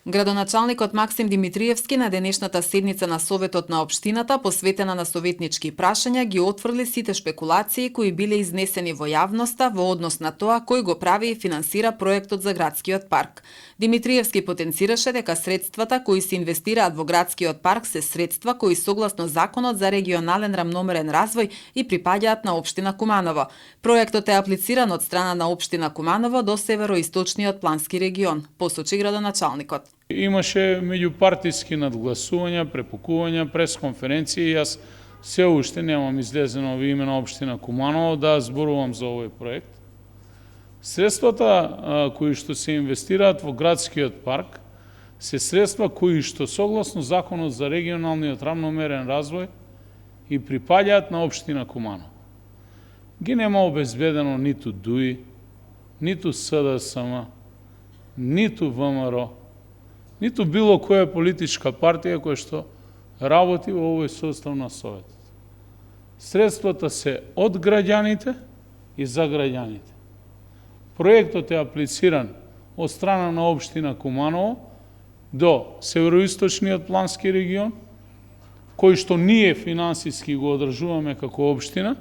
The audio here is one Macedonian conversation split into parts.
Градоначалникот Максим Димитриевски на денешната седница на Советот на општината, посветена на советнички прашања, ги отфрли сите шпекулации кои биле изнесени во јавноста во однос на тоа кој го прави и финансира проектот за градскиот парк. Димитриевски потенцираше дека средствата кои се инвестираат во градскиот парк се средства кои согласно Законот за регионален рамномерен развој и припаѓаат на општина Куманово. Проектот е аплициран од страна на општина Куманово до североисточниот плански регион, посочи градоначалникот. Имаше меѓупартиски надгласувања, препукувања, пресконференции и јас се уште немам излезено во име на општина Куманово да зборувам за овој проект. Средствата кои што се инвестираат во градскиот парк се средства кои што согласно Законот за регионалниот рамномерен развој и припаѓаат на општина Куманово. Ги нема обезбедено ниту ДУИ, ниту СДСМ, ниту ВМРО, ниту било која политичка партија која што работи во овој состав на Советот. Средствата се од граѓаните и за граѓаните. Проектот е аплициран од страна на општина Куманово до североисточниот плански регион, кој што ние финансиски го одржуваме како општина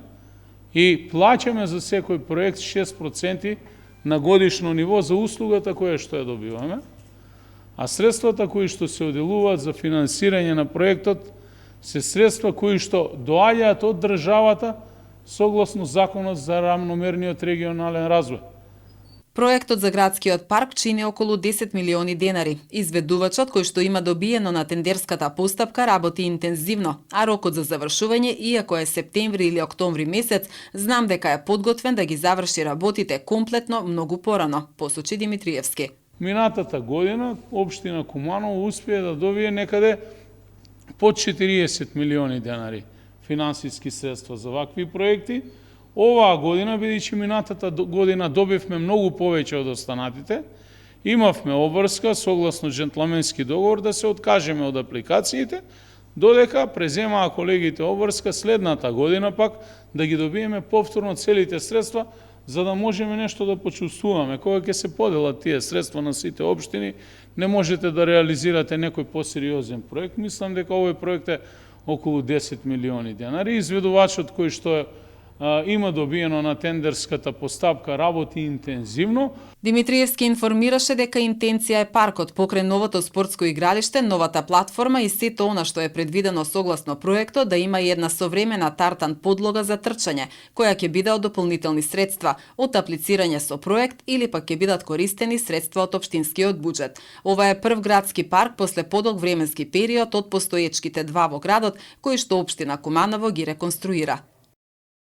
и плаќаме за секој проект 6% на годишно ниво за услугата која што ја добиваме. А средствата кои што се оделуваат за финансирање на проектот се средства кои што доаѓаат од државата согласно Законот за рамномерниот регионален развој. Проектот за градскиот парк чини околу 10 милиони денари. Изведувачот кој што има добиено на тендерската постапка работи интензивно, а рокот за завршување, иако е септември или октомври месец, знам дека е подготвен да ги заврши работите комплетно многу порано, посочи Димитриевски. Минатата година општина Куманово успее да добие некаде под 40 милиони денари финансиски средства за вакви проекти. Оваа година, бидејќи минатата година добивме многу повеќе од останатите, имавме обврска согласно джентлменски договор да се откажеме од апликациите, додека преземаа колегите обврска следната година пак да ги добиеме повторно целите средства, за да можеме нешто да почувствуваме. Кога ќе се поделат тие средства на сите општини, не можете да реализирате некој посериозен проект. Мислам дека овој проект е околу 10 милиони денари. Изведувачот кој што има добиено на тендерската постапка работи интензивно. Димитриевски информираше дека интенција е паркот покрај новото спортско игралиште, новата платформа и сето она што е предвидено согласно проектот да има и една современа тартан подлога за трчање, која ќе биде од дополнителни средства, од аплицирање со проект или пак ќе бидат користени средства од општинскиот буџет. Ова е прв градски парк после подолг временски период од постоечките два во градот, кои што општина Куманово ги реконструира.